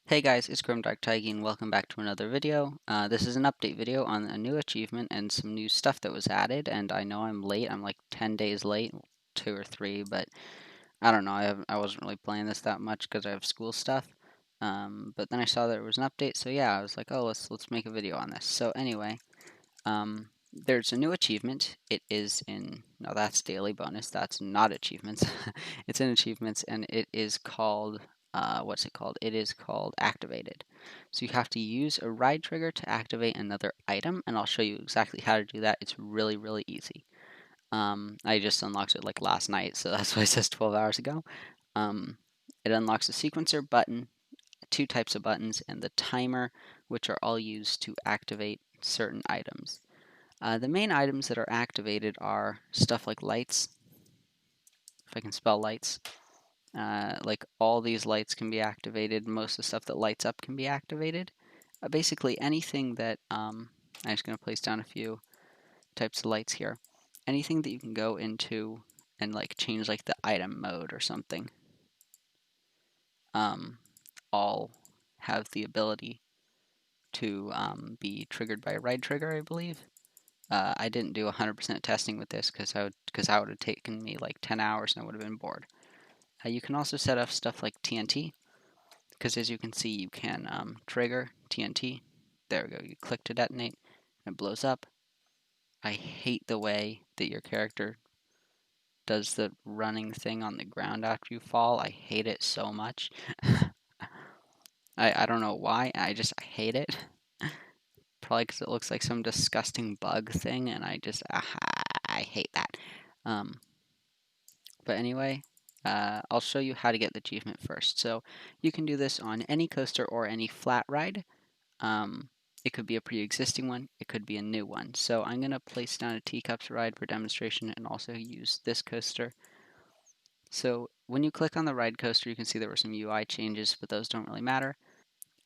Hey guys, it's Theme Park Tycoon. Welcome back to another video. This is an update video on a new achievement and some new stuff that was added. And I know I'm late. I'm like 10 days late, 2 or 3, but I don't know. I wasn't really playing this that much because I have school stuff. But then I saw that there was an update, so yeah, I was like, oh, let's make a video on this. So anyway, there's a new achievement. It is in no, that's daily bonus. That's not achievements. It's in achievements, and it is called what's it called? It is called activated. So you have to use a ride trigger to activate another item, and I'll show you exactly how to do that. It's really easy. I just unlocked it like last night, so that's why it says 12 hours ago. Um, it unlocks a sequencer button, two types of buttons, and the timer, which are all used to activate certain items. The main items that are activated are stuff like lights, if I can spell lights. Like all these lights can be activated. Most of the stuff that lights up can be activated. Basically anything that, I'm just going to place down a few types of lights here. Anything that you can go into and like change like the item mode or something, um, all have the ability to be triggered by a ride trigger, I believe. I didn't do 100% testing with this because that would have taken me like 10 hours and I would have been bored. You can also set up stuff like TNT, because as you can see, you can trigger TNT. There we go. You click to detonate, and it blows up. I hate the way that your character does the running thing on the ground after you fall. I hate it so much. I don't know why. I hate it. Probably because it looks like some disgusting bug thing, and I hate that. Um, But anyway, I'll show you how to get the achievement first. So you can do this on any coaster or any flat ride. Um, it could be a pre-existing one. It could be a new one. So I'm going to place down a teacups ride for demonstration and also use this coaster. So when you click on the ride coaster, you can see there were some UI changes, but those don't really matter.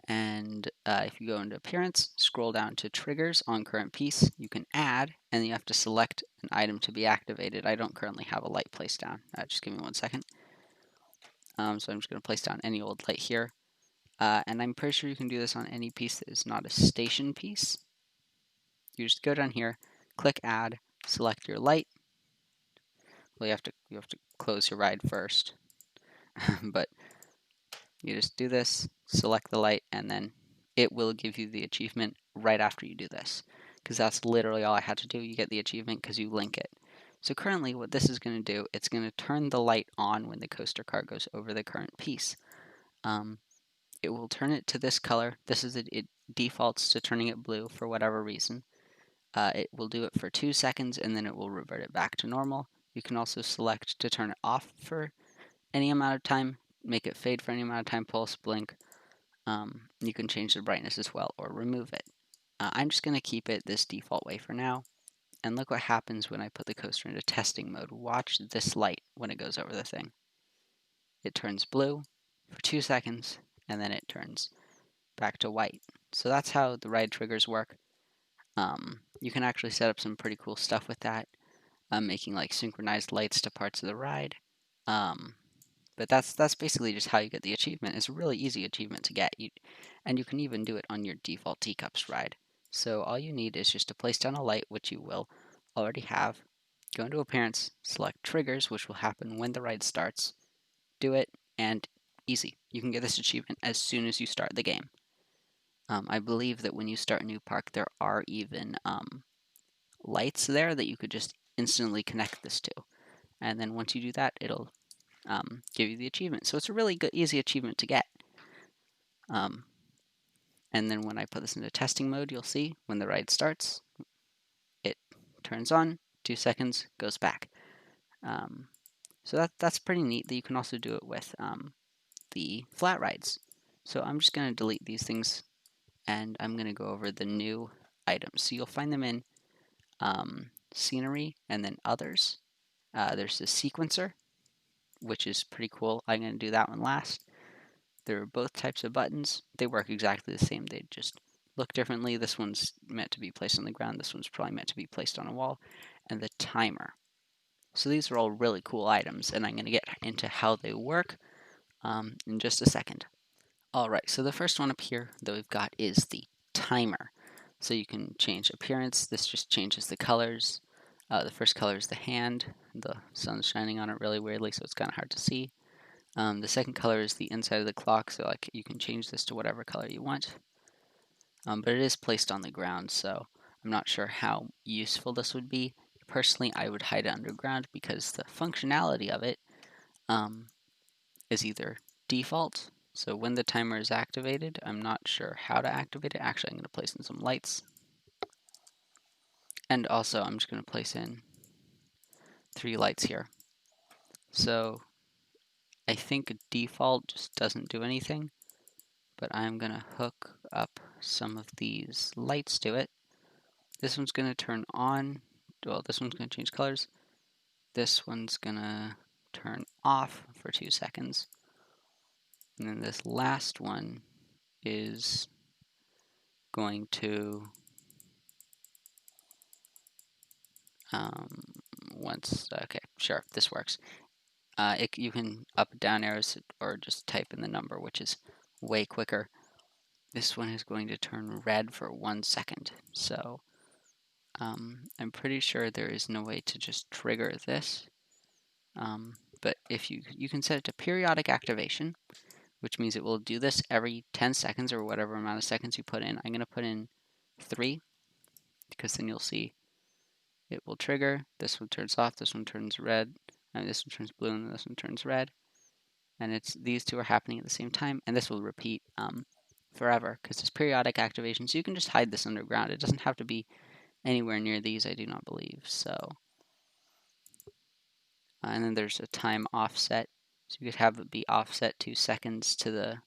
And if you go into appearance, scroll down to triggers on current piece, you can add, and you have to select an item to be activated. I don't currently have a light placed down. Just give me 1 second. So I'm just going to place down any old light here. And I'm pretty sure you can do this on any piece that is not a station piece. You just go down here, click add, select your light. Well, you have to close your ride first. But you just do this, select the light, and then it will give you the achievement right after you do this. Because that's literally all I had to do. You get the achievement because you link it. So currently what this is going to do, it's going to turn the light on when the coaster car goes over the current piece. It will turn it to this color. It defaults to turning it blue for whatever reason. It will do it for 2 seconds and then it will revert it back to normal. You can also select to turn it off for any amount of time, make it fade for any amount of time, pulse, blink. You can change the brightness as well or remove it. I'm just going to keep it this default way for now. And look what happens when I put the coaster into testing mode. Watch this light when it goes over the thing. It turns blue for 2 seconds and then it turns back to white. So that's how the ride triggers work. You can actually set up some pretty cool stuff with that, making like synchronized lights to parts of the ride. But that's basically just how you get the achievement. It's a really easy achievement to get, and you can even do it on your default teacups ride. So all you need is just to place down a light, which you will already have. Go into appearance, select triggers, which will happen when the ride starts. Do it, and easy. You can get this achievement as soon as you start the game. I believe that when you start a new park, there are even lights there that you could just instantly connect this to. And then once you do that, it'll give you the achievement. So it's a really good, easy achievement to get. And then when I put this into testing mode, you'll see when the ride starts, it turns on, 2 seconds, goes back. So that's pretty neat that you can also do it with the flat rides. So I'm just going to delete these things and I'm going to go over the new items. So you'll find them in scenery and then others. There's the sequencer, which is pretty cool. I'm going to do that one last. There are both types of buttons. They work exactly the same. They just look differently. This one's meant to be placed on the ground. This one's probably meant to be placed on a wall. And the timer. So these are all really cool items, and I'm going to get into how they work in just a second. Alright, so the first one up here that we've got is the timer. So you can change appearance. This just changes the colors. The first color is the hand. The sun's shining on it really weirdly, so it's kind of hard to see. The second color is the inside of the clock, so like you can change this to whatever color you want. But it is placed on the ground, so I'm not sure how useful this would be. Personally, I would hide it underground because the functionality of it is either default, so when the timer is activated, I'm not sure how to activate it. Actually, I'm going to place in some lights. And also, I'm just going to place in 3 lights here. So I think default just doesn't do anything, but I'm going to hook up some of these lights to it. This one's going to turn on. Well, this one's going to change colors. This one's going to turn off for 2 seconds. And then this last one is going to okay, sure, this works. You can up and down arrows or just type in the number, which is way quicker. This one is going to turn red for 1 second. So I'm pretty sure there is no way to just trigger this. But if you can set it to periodic activation, which means it will do this every 10 seconds or whatever amount of seconds you put in. I'm going to put in 3 because then you'll see it will trigger. This one turns off, this one turns red, and this one turns blue, and this one turns red. And these two are happening at the same time, and this will repeat forever because it's periodic activation. So you can just hide this underground. It doesn't have to be anywhere near these, I do not believe. So, and then there's a time offset. So you could have it be offset 2 seconds to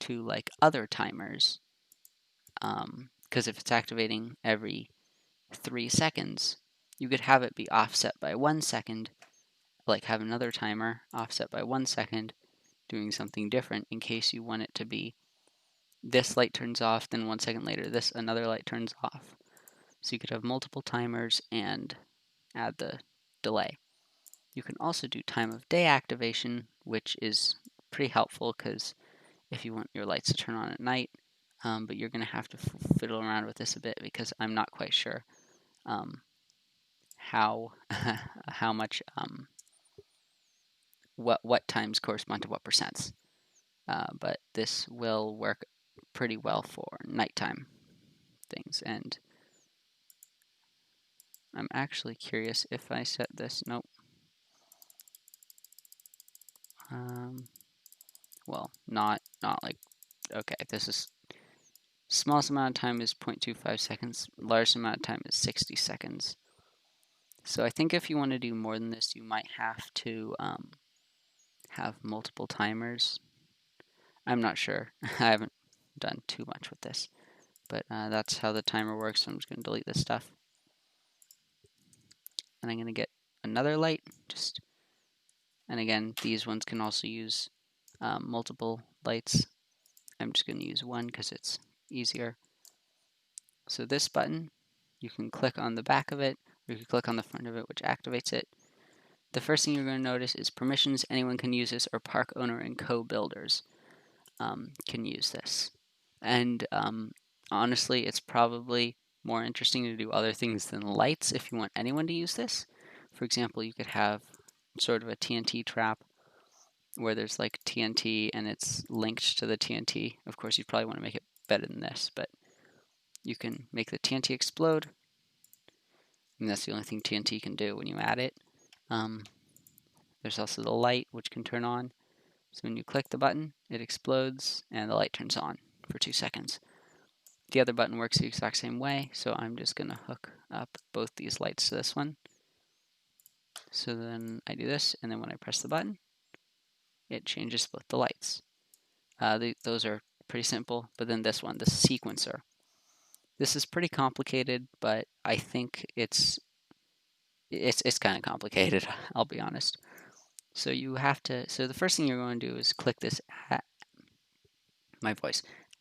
like other timers. Because if it's activating every 3 seconds, you could have it be offset by 1 second, like have another timer offset by 1 second, doing something different in case you want it to be this light turns off, then 1 second later another light turns off. So you could have multiple timers and add the delay. You can also do time of day activation, which is pretty helpful because if you want your lights to turn on at night, but you're going to have to fiddle around with this a bit because I'm not quite sure how much what times correspond to what percents. But this will work pretty well for nighttime things. And I'm actually curious if I set this. Nope. Well, not like. Okay, this is smallest amount of time is 0.25 seconds. Largest amount of time is 60 seconds. So I think if you want to do more than this, you might have to have multiple timers. I'm not sure. I haven't done too much with this, but that's how the timer works. So I'm just going to delete this stuff. And I'm going to get another light. And again, these ones can also use multiple lights. I'm just going to use one because it's easier. So this button, you can click on the back of it, or you can click on the front of it, which activates it. The first thing you're going to notice is permissions. Anyone can use this, or park owner and co-builders can use this. And honestly, it's probably more interesting to do other things than lights if you want anyone to use this. For example, you could have sort of a TNT trap where there's like TNT and it's linked to the TNT. Of course, you'd probably want to make it better than this, but you can make the TNT explode. And that's the only thing TNT can do when you add it. There's also the light, which can turn on. So when you click the button, it explodes and the light turns on for 2 seconds. The other button works the exact same way, so I'm just going to hook up both these lights to this one. So then I do this, and then when I press the button, it changes both the lights. Those are pretty simple, but then this one, the sequencer. This is pretty complicated, but I think it's kind of complicated, I'll be honest. So the first thing you're going to do is click this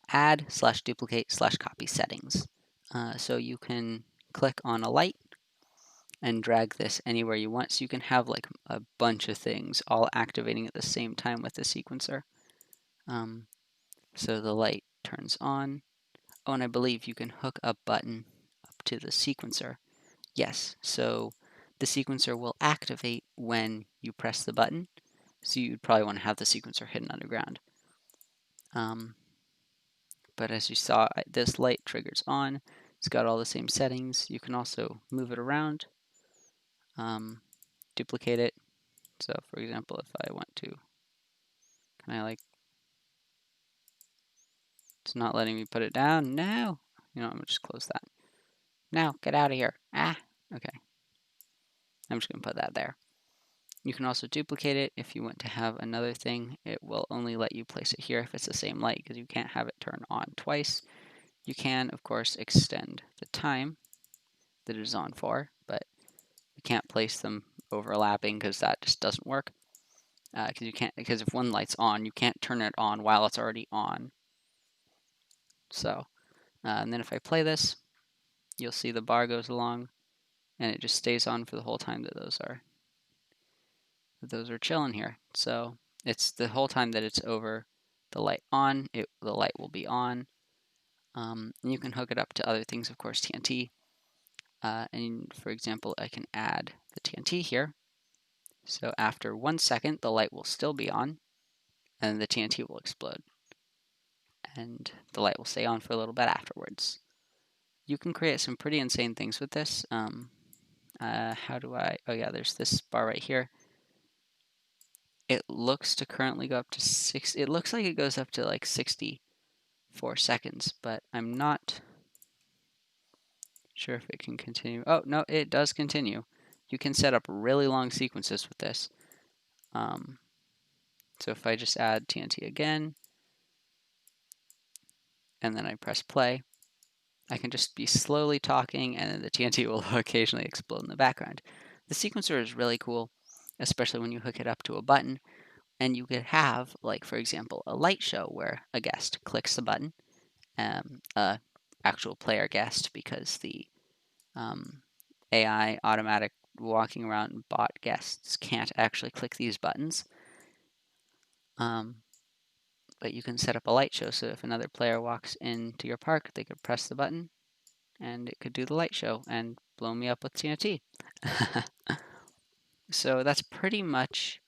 add/duplicate/copy settings. So you can click on a light and drag this anywhere you want. So you can have like a bunch of things all activating at the same time with the sequencer. So the light turns on. Oh, and I believe you can hook a button up to the sequencer. Yes, so the sequencer will activate when you press the button. So you'd probably want to have the sequencer hidden underground. But as you saw, this light triggers on. It's got all the same settings. You can also move it around, duplicate it. So for example, if I want to, can I it's not letting me put it down. No. I'm gonna just close that. No, get out of here. Ah, okay. I'm just gonna put that there. You can also duplicate it. If you want to have another thing, it will only let you place it here if it's the same light, because you can't have it turn on twice. You can, of course, extend the time that it is on for, but you can't place them overlapping because that just doesn't work. Because if one light's on, you can't turn it on while it's already on. So, and then if I play this, you'll see the bar goes along, and it just stays on for the whole time that those are chilling here. So it's the whole time that it's over the light on, the light will be on. And you can hook it up to other things, of course, TNT. And for example, I can add the TNT here. So after 1 second, the light will still be on, and the TNT will explode. And the light will stay on for a little bit afterwards. You can create some pretty insane things with this. How do I? Oh yeah, there's this bar right here. It looks to currently go up to 6. It looks like it goes up to like 64 seconds, but I'm not sure if it can continue. Oh no, it does continue. You can set up really long sequences with this. So if I just add TNT again, and then I press play, I can just be slowly talking, and then the TNT will occasionally explode in the background. The sequencer is really cool, especially when you hook it up to a button, and you could have, like, for example, a light show where a guest clicks the button, a actual player guest, because the AI automatic walking around bot guests can't actually click these buttons. But you can set up a light show, so if another player walks into your park, they could press the button, and it could do the light show and blow me up with TNT. So that's pretty much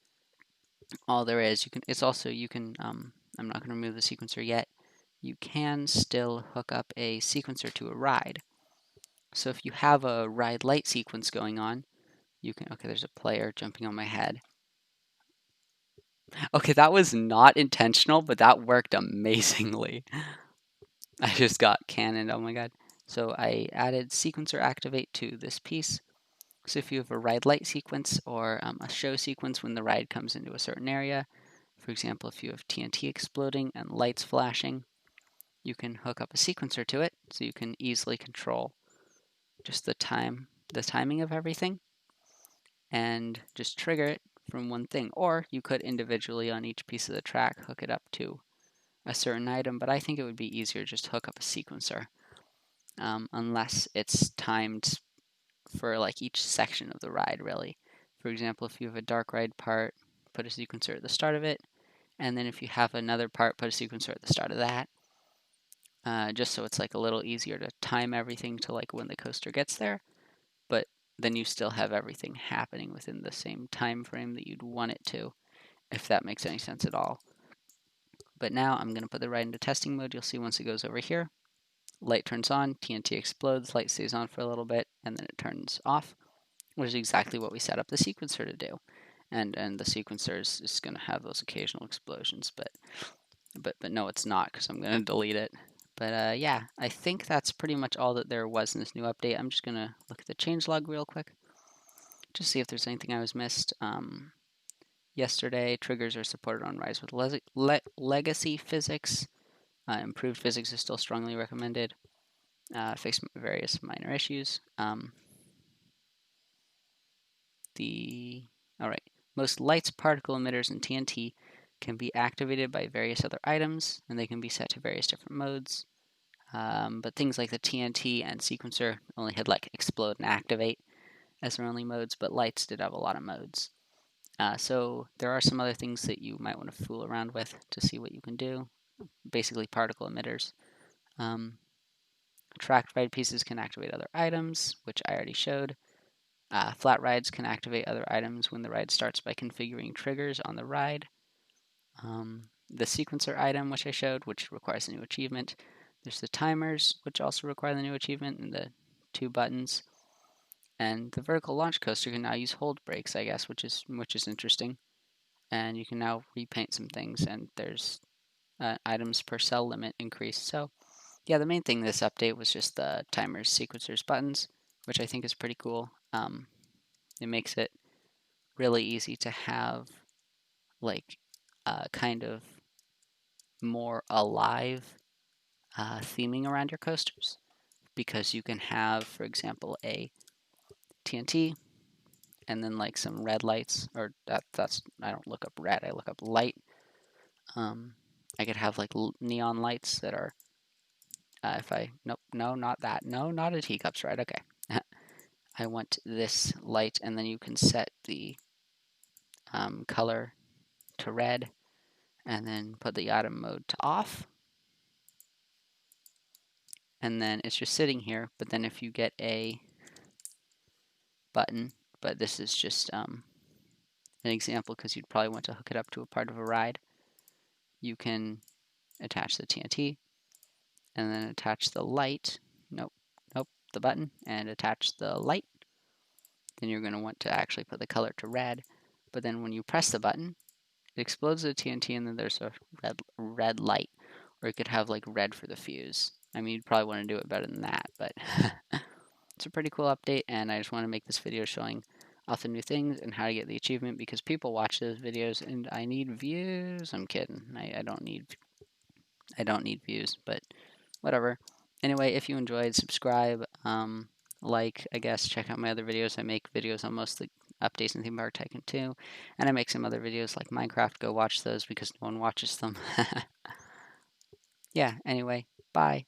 all there is. I'm not going to remove the sequencer yet. You can still hook up a sequencer to a ride. So if you have a ride light sequence going on, okay, there's a player jumping on my head. Okay, that was not intentional, but that worked amazingly. I just got cannoned, oh my god. So I added sequencer activate to this piece. So if you have a ride light sequence or a show sequence when the ride comes into a certain area, for example, if you have TNT exploding and lights flashing, you can hook up a sequencer to it, so you can easily control just the timing of everything, and just trigger it from one thing. Or you could individually on each piece of the track hook it up to a certain item, but I think it would be easier just to hook up a sequencer, unless it's timed for like each section of the ride, really. For example, if you have a dark ride part, put a sequencer at the start of it, and then if you have another part, put a sequencer at the start of that, just so it's like a little easier to time everything to like when the coaster gets there, but then you still have everything happening within the same time frame that you'd want it to, if that makes any sense at all. But now I'm going to put the ride into testing mode. You'll see once it goes over here, light turns on, TNT explodes, light stays on for a little bit, and then it turns off, which is exactly what we set up the sequencer to do. And the sequencer is going to have those occasional explosions, but no, it's not, because I'm going to delete it. But yeah, I think that's pretty much all that there was in this new update. I'm just going to look at the changelog real quick, just see if there's anything I was missed. Yesterday, triggers are supported on Rise with Legacy Physics. Improved physics is still strongly recommended. Fix various minor issues. Alright, most lights, particle emitters, and TNT can be activated by various other items, and they can be set to various different modes. But things like the TNT and sequencer only had like explode and activate as their only modes, but lights did have a lot of modes. So there are some other things that you might want to fool around with to see what you can do. basically particle emitters. Tracked ride pieces can activate other items, which I already showed. Flat rides can activate other items when the ride starts by configuring triggers on the ride. The sequencer item, which I showed, which requires a new achievement. There's the timers, which also require the new achievement, and the 2 buttons. And the vertical launch coaster can now use hold brakes, I guess, which is interesting. And you can now repaint some things, and there's items per cell limit increased. So yeah, the main thing this update was just the timers, sequencers, buttons, which I think is pretty cool. It makes it really easy to have like kind of more alive theming around your coasters, because you can have, for example, a TNT and then like some red lights, or that's I don't look up red, I look up light. I could have like neon lights that are if I nope, no, not that, no, not a teacups ride. Okay, I want this light, and then you can set the color to red, and then put the item mode to off, and then it's just sitting here. But then if you get a button, but this is just an example because you'd probably want to hook it up to a part of a ride, you can attach the TNT and then attach the light, nope, the button, and attach the light. Then you're going to want to actually put the color to red, but then when you press the button, it explodes the TNT, and then there's a red light, or you could have like red for the fuse. I mean, you'd probably want to do it better than that, but it's a pretty cool update, and I just want to make this video showing off the new things and how to get the achievement, because people watch those videos and I need views. I'm kidding. I don't need views, but whatever. Anyway, if you enjoyed, subscribe, like, I guess, check out my other videos. I make videos on mostly updates in Theme Park Tycoon 2, and I make some other videos like Minecraft. Go watch those because no one watches them. Yeah, anyway, bye.